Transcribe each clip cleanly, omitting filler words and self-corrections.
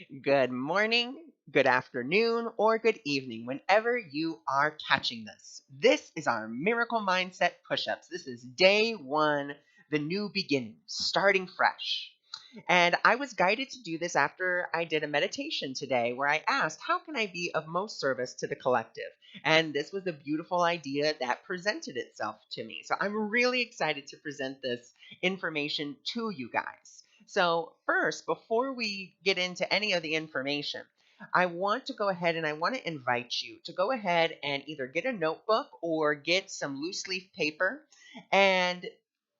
Good morning, good afternoon, or good evening, whenever you are catching this. This is our Miracle Mindset Push Ups. This is day one, the new beginning, starting fresh. And I was guided to do this after I did a meditation today where I asked, how can I be of most service to the collective? And this was a beautiful idea that presented itself to me. So I'm really excited to present this information to you guys. So, first, before we get into any of the information, I want to go ahead and I want to invite you to go ahead and either get a notebook or get some loose leaf paper and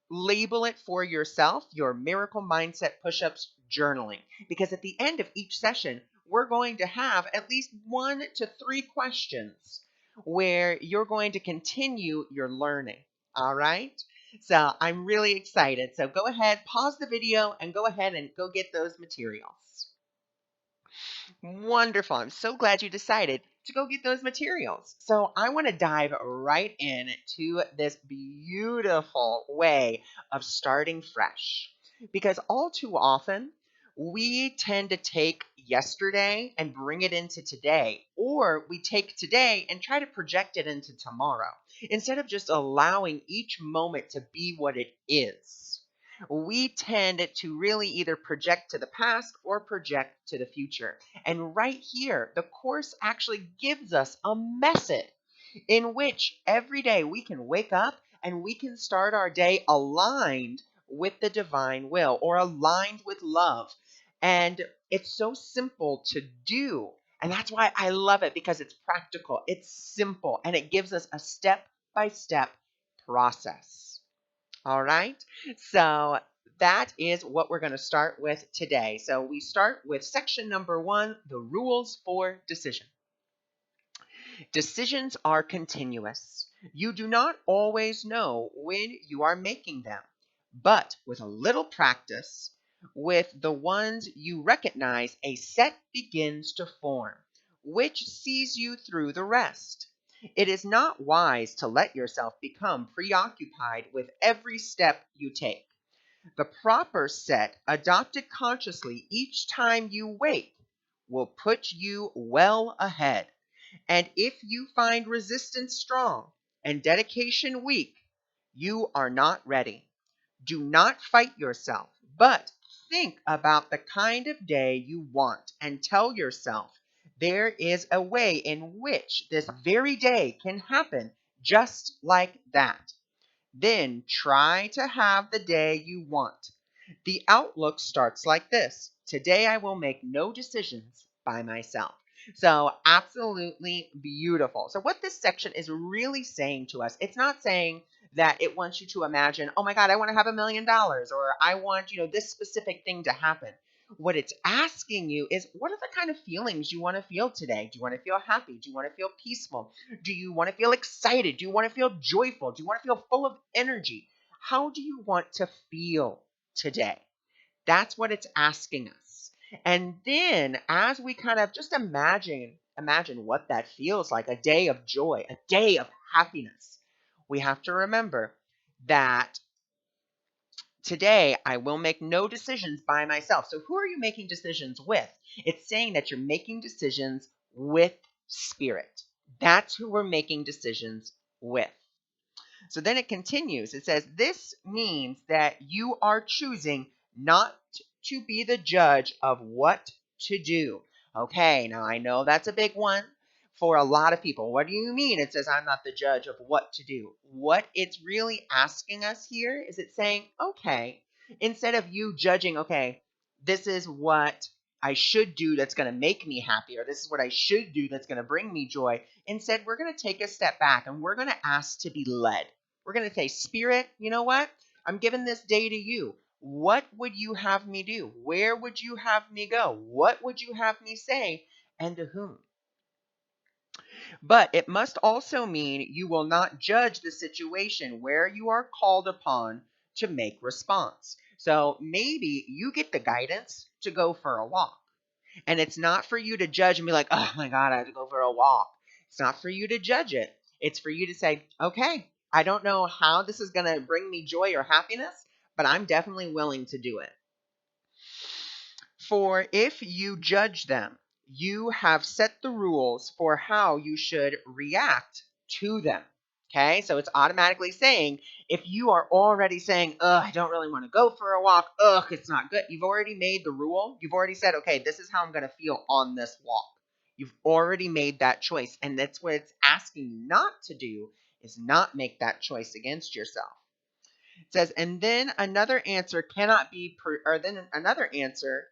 label it for yourself your Miracle Mindset Push Ups journaling. Because at the end of each session, we're going to have at least 1 to 3 questions where you're going to continue your learning. All right. So I'm really excited. So go ahead, pause the video, and go ahead and go get those materials. Wonderful. I'm so glad you decided to go get those materials. So I want to dive right in to this beautiful way of starting fresh. Because all too often, we tend to take yesterday and bring it into today, or we take today and try to project it into tomorrow, instead of just allowing each moment to be what it is. We tend to really either project to the past or project to the future. And right here, the course actually gives us a method in which every day we can wake up and we can start our day aligned with the divine will or aligned with love. And it's so simple to do. And that's why I love it, because it's practical, it's simple, and it gives us a step by step process. All right. So that is what we're going to start with today. So we start with section number 1, the rules for decision. Decisions are continuous. You do not always know when you are making them, but with a little practice, with the ones you recognize, a set begins to form, which sees you through the rest. It is not wise to let yourself become preoccupied with every step you take. The proper set, adopted consciously each time you wake, will put you well ahead. And if you find resistance strong and dedication weak, you are not ready. Do not fight yourself, but think about the kind of day you want and tell yourself there is a way in which this very day can happen just like that. Then try to have the day you want. The outlook starts like this: today I will make no decisions by myself. So, absolutely beautiful. So, what this section is really saying to us, it's not saying that it wants you to imagine, oh my God, I want to have $1 million, or I want, this specific thing to happen. What it's asking you is, what are the kind of feelings you want to feel today? Do you want to feel happy? Do you want to feel peaceful? Do you want to feel excited? Do you want to feel joyful? Do you want to feel full of energy? How do you want to feel today? That's what it's asking us. And then as we kind of just imagine what that feels like, a day of joy, a day of happiness, we have to remember that today I will make no decisions by myself. So who are you making decisions with? It's saying that you're making decisions with spirit. That's who we're making decisions with. So then it continues. It says, this means that you are choosing not to be the judge of what to do. Okay, now I know that's a big one for a lot of people. What do you mean? It says, I'm not the judge of what to do. What it's really asking us here is it's saying, okay, instead of you judging, okay, this is what I should do that's going to make me happy, or this is what I should do that's going to bring me joy. Instead, we're going to take a step back and we're going to ask to be led. We're going to say, Spirit, you know what? I'm giving this day to you. What would you have me do? Where would you have me go? What would you have me say? And to whom? But it must also mean you will not judge the situation where you are called upon to make response. So maybe you get the guidance to go for a walk. And it's not for you to judge and be like, oh my God, I have to go for a walk. It's not for you to judge it. It's for you to say, okay, I don't know how this is going to bring me joy or happiness, but I'm definitely willing to do it. For if you judge them, you have set the rules for how you should react to them. Okay, so it's automatically saying if you are already saying, ugh, I don't really want to go for a walk, ugh, it's not good. You've already made the rule. You've already said, okay, this is how I'm going to feel on this walk. You've already made that choice. And that's what it's asking you not to do, is not make that choice against yourself. It says, and then another answer cannot be, or then another answer,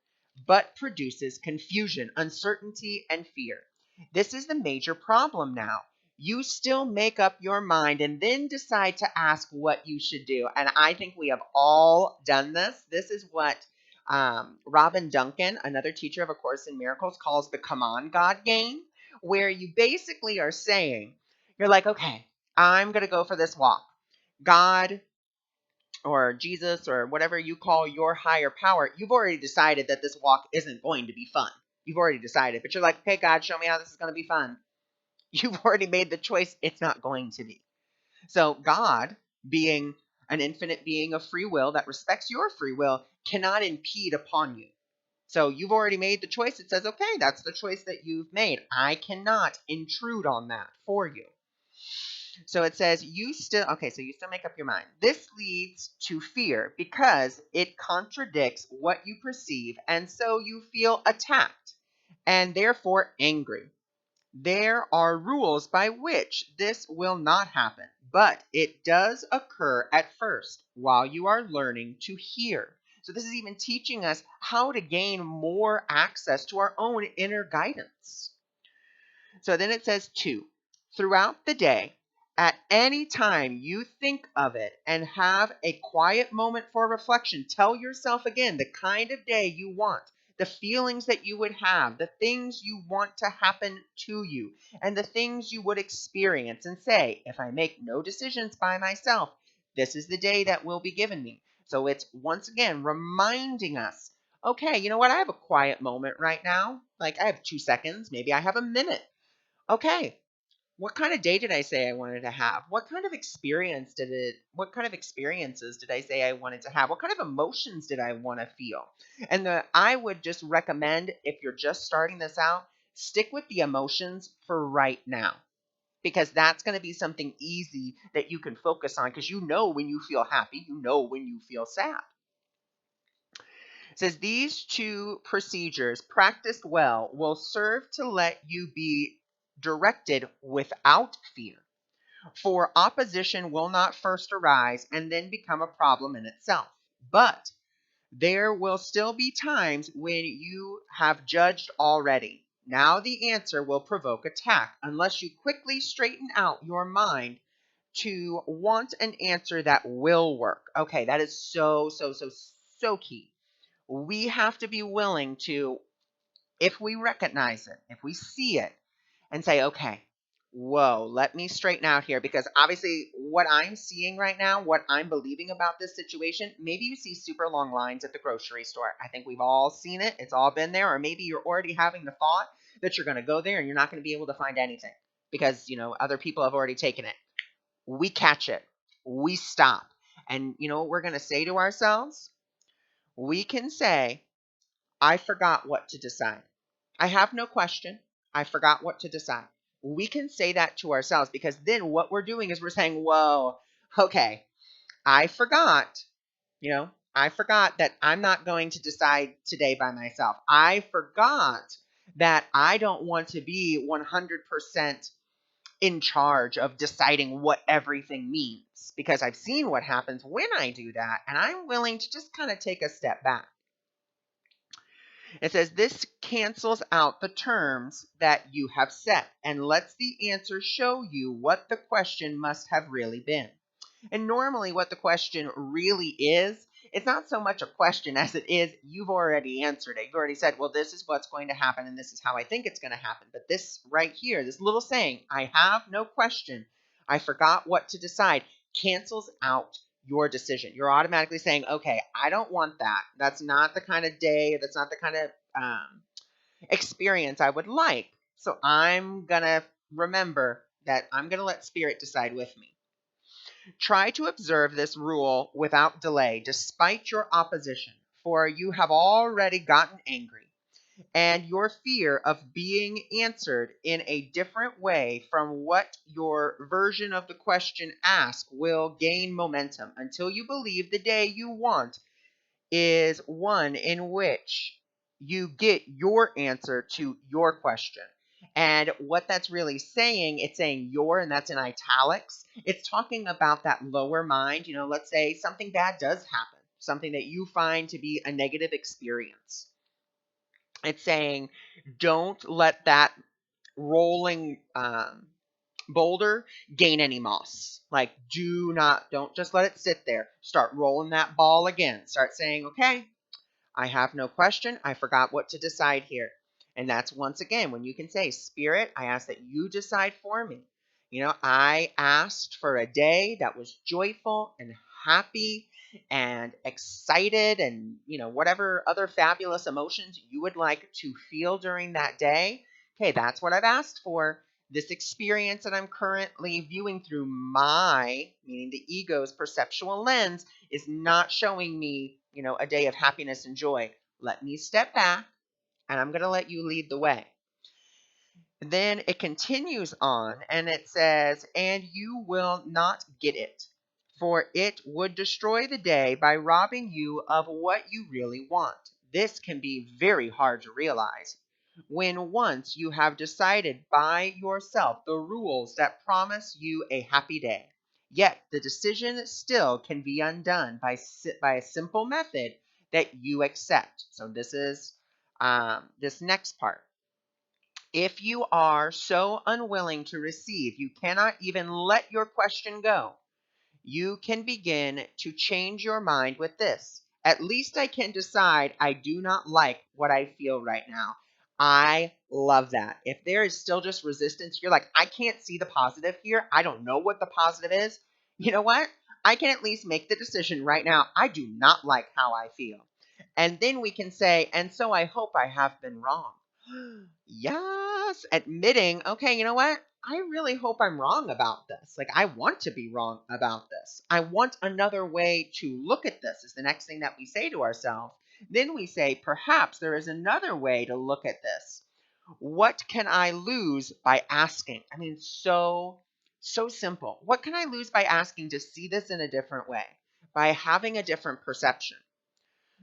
but produces confusion, uncertainty, and fear. This is the major problem now. You still make up your mind and then decide to ask what you should do. And I think we have all done this. This is what Robin Duncan, another teacher of A Course in Miracles, calls the come on God game, where you basically are saying, you're like, okay, I'm going to go for this walk. God, or Jesus, or whatever you call your higher power, you've already decided that this walk isn't going to be fun. You've already decided, but you're like, okay, God, show me how this is going to be fun. You've already made the choice. It's not going to be. So God, being an infinite being of free will that respects your free will, cannot impede upon you. So you've already made the choice. It says, okay, that's the choice that you've made. I cannot intrude on that for you. So it says you still make up your mind. This leads to fear because it contradicts what you perceive, and so you feel attacked and therefore angry. There are rules by which this will not happen, but it does occur at first while you are learning to hear. So this is even teaching us how to gain more access to our own inner guidance. So then it says 2, throughout the day, at any time you think of it and have a quiet moment for reflection, tell yourself again the kind of day you want, the feelings that you would have, the things you want to happen to you, and the things you would experience, and say, if I make no decisions by myself, this is the day that will be given me. So it's once again reminding us, okay, you know what? I have a quiet moment right now. Like I have 2 seconds, maybe I have a minute. Okay, what kind of day did I say I wanted to have? What kind of experiences did I say I wanted to have? What kind of emotions did I want to feel? And I would just recommend, if you're just starting this out, stick with the emotions for right now, because that's going to be something easy that you can focus on, because you know when you feel happy, you know when you feel sad. It says these 2 procedures practiced well will serve to let you be directed without fear. For opposition will not first arise and then become a problem in itself. But there will still be times when you have judged already. Now the answer will provoke attack unless you quickly straighten out your mind to want an answer that will work. Okay, that is so key. We have to be willing to, if we recognize it, if we see it, and say, okay, whoa, let me straighten out here, because obviously what I'm seeing right now, what I'm believing about this situation, maybe you see super long lines at the grocery store. I think we've all seen it. It's all been there. Or maybe you're already having the thought that you're going to go there and you're not going to be able to find anything because, other people have already taken it. We catch it. We stop. And you know what we're going to say to ourselves? We can say, I forgot what to decide. I have no question. I forgot what to decide. We can say that to ourselves, because then what we're doing is we're saying, whoa, okay, I forgot, I forgot that I'm not going to decide today by myself. I forgot that I don't want to be 100% in charge of deciding what everything means, because I've seen what happens when I do that, and I'm willing to just kind of take a step back. It says this cancels out the terms that you have set and lets the answer show you what the question must have really been. And normally what the question really is, it's not so much a question as it is you've already answered it. You've already said, well, this is what's going to happen and this is how I think it's going to happen. But this right here, this little saying, I have no question, I forgot what to decide, cancels out your decision. You're automatically saying, okay, I don't want that. That's not the kind of day, that's not the kind of experience I would like. So I'm going to remember that I'm going to let spirit decide with me. Try to observe this rule without delay, despite your opposition. for you have already gotten angry, and your fear of being answered in a different way from what your version of the question asked will gain momentum until you believe the day you want is one in which you get your answer to your question. And what that's really saying, it's saying your, and that's in italics. It's talking about that lower mind. Let's say something bad does happen, something that you find to be a negative experience. It's saying, don't let that rolling boulder gain any moss. Like, don't just let it sit there. Start rolling that ball again. Start saying, okay, I have no question. I forgot what to decide here. And that's once again when you can say, Spirit, I ask that you decide for me. I asked for a day that was joyful and happy and excited and, whatever other fabulous emotions you would like to feel during that day. Okay, that's what I've asked for. This experience that I'm currently viewing through my, meaning the ego's perceptual lens, is not showing me, a day of happiness and joy. Let me step back and I'm going to let you lead the way. Then it continues on and it says, and you will not get it, for it would destroy the day by robbing you of what you really want. This can be very hard to realize when once you have decided by yourself the rules that promise you a happy day. Yet the decision still can be undone by a simple method that you accept. So this is this next part. If you are so unwilling to receive, you cannot even let your question go. You can begin to change your mind with this. At least I can decide I do not like what I feel right now. I love that. If there is still just resistance, you're like, I can't see the positive here. I don't know what the positive is. You know what? I can at least make the decision right now. I do not like how I feel. And then we can say, and so I hope I have been wrong. Yes, admitting, okay, you know what? I really hope I'm wrong about this. Like, I want to be wrong about this. I want another way to look at this, is the next thing that we say to ourselves. Then we say, perhaps there is another way to look at this. What can I lose by asking? I mean, so simple. What can I lose by asking to see this in a different way? By having a different perception.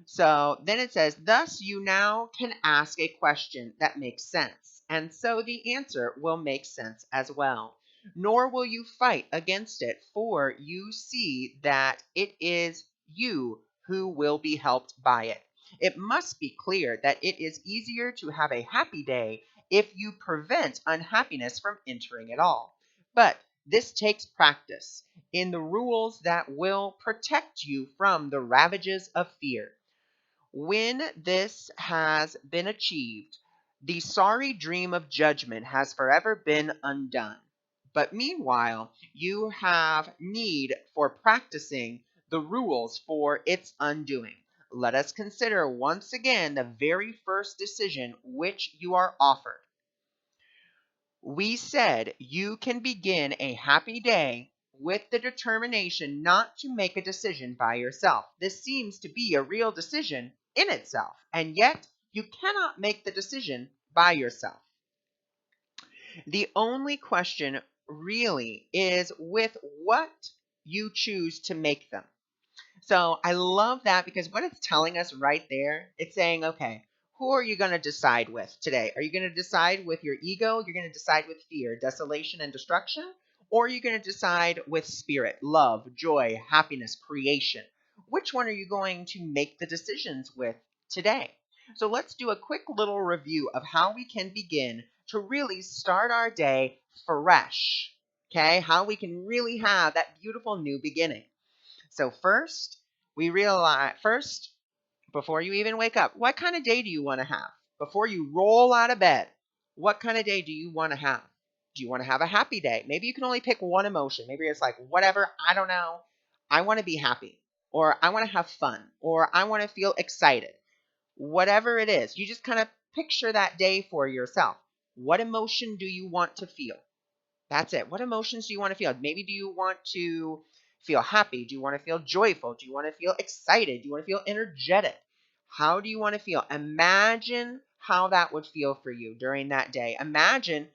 So then it says, thus you now can ask a question that makes sense, and so the answer will make sense as well. Nor will you fight against it, for you see that it is you who will be helped by it. It must be clear that it is easier to have a happy day if you prevent unhappiness from entering at all. But this takes practice in the rules that will protect you from the ravages of fear. When this has been achieved, the sorry dream of judgment has forever been undone. But meanwhile, you have need for practicing the rules for its undoing. Let us consider once again the very first decision which you are offered. We said you can begin a happy day with the determination not to make a decision by yourself. This seems to be a real decision in itself, and yet you cannot make the decision by yourself. The only question really is with what you choose to make them. So I love that because what it's telling us right there, it's saying, okay, who are you going to decide with today? Are you going to decide with your ego? You're going to decide with fear, desolation, and destruction? Or are you going to decide with spirit, love, joy, happiness, creation? Which one are you going to make the decisions with today? So let's do a quick little review of how we can begin to really start our day fresh. Okay, how we can really have that beautiful new beginning. So first, before you even wake up, what kind of day do you want to have? Before you roll out of bed, what kind of day do you want to have? Do you want to have a happy day? Maybe you can only pick one emotion. Maybe it's like, whatever, I don't know. I want to be happy, or I want to have fun, or I want to feel excited. Whatever it is, you just kind of picture that day for yourself. What emotion do you want to feel? That's it. What emotions do you want to feel? Maybe do you want to feel happy? Do you want to feel joyful? Do you want to feel excited? Do you want to feel energetic? How do you want to feel? Imagine how that would feel for you during that day. Imagine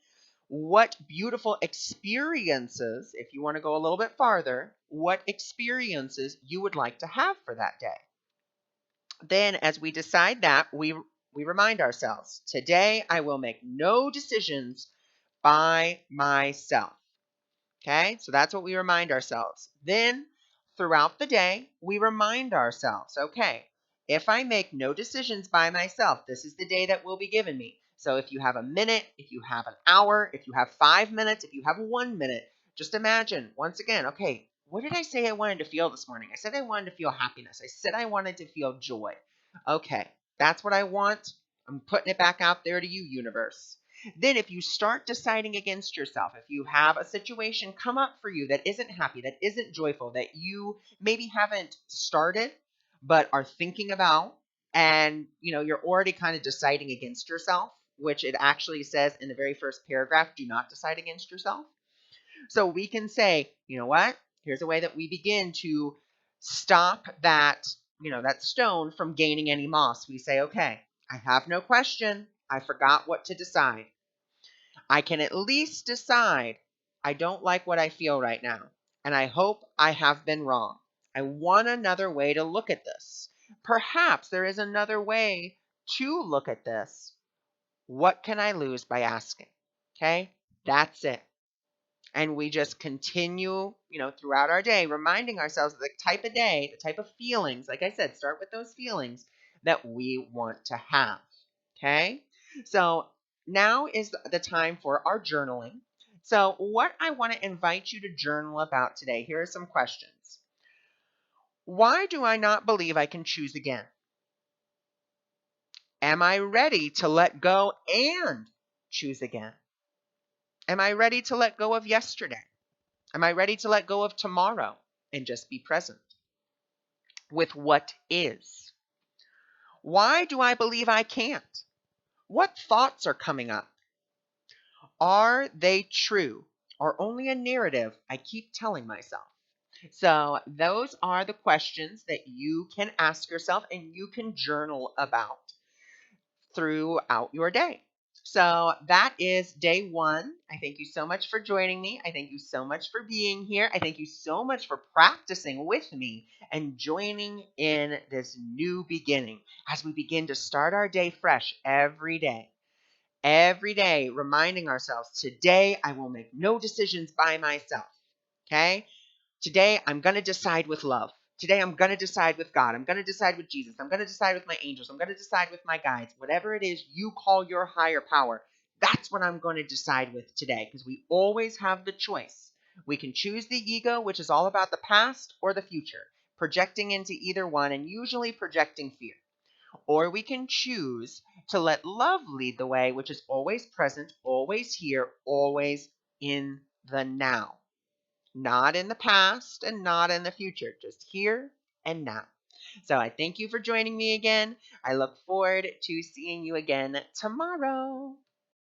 what beautiful experiences, if you want to go a little bit farther, what experiences you would like to have for that day. Then, as we decide that, we remind ourselves, today I will make no decisions by myself. Okay, so that's what we remind ourselves. Then, throughout the day, we remind ourselves, okay, if I make no decisions by myself, this is the day that will be given me. So if you have a minute, if you have an hour, if you have 5 minutes, if you have 1 minute, just imagine once again, okay, what did I say I wanted to feel this morning? I said I wanted to feel happiness. I said I wanted to feel joy. Okay, that's what I want. I'm putting it back out there to you, universe. Then, if you start deciding against yourself, if you have a situation come up for you that isn't happy, that isn't joyful, that you maybe haven't started but are thinking about, and you're already kind of deciding against yourself, which it actually says in the very first paragraph, do not decide against yourself. So we can say, you know what? Here's a way that we begin to stop that stone from gaining any moss. We say, okay, I have no question. I forgot what to decide. I can at least decide I don't like what I feel right now, and I hope I have been wrong. I want another way to look at this. Perhaps there is another way to look at this. What can I lose by asking? Okay, that's it. And we just continue, throughout our day, reminding ourselves of the type of day, the type of feelings, like I said, start with those feelings that we want to have. Okay, so now is the time for our journaling. So, what I want to invite you to journal about today, here are some questions. Why do I not believe I can choose again? Am I ready to let go and choose again? Am I ready to let go of yesterday? Am I ready to let go of tomorrow and just be present with what is? Why do I believe I can't? What thoughts are coming up? Are they true or only a narrative I keep telling myself? So, those are the questions that you can ask yourself and you can journal about throughout your day. So that is day one. I thank you so much for joining me. I thank you so much for being here. I thank you so much for practicing with me and joining in this new beginning as we begin to start our day fresh every day. Every day, reminding ourselves, today I will make no decisions by myself. Okay? Today, I'm going to decide with love. Today, I'm going to decide with God. I'm going to decide with Jesus. I'm going to decide with my angels. I'm going to decide with my guides. Whatever it is you call your higher power, that's what I'm going to decide with today, because we always have the choice. We can choose the ego, which is all about the past, or the future, projecting into either one and usually projecting fear. Or we can choose to let love lead the way, which is always present, always here, always in the now. Not in the past and not in the future, just here and now. So I thank you for joining me again. I look forward to seeing you again tomorrow.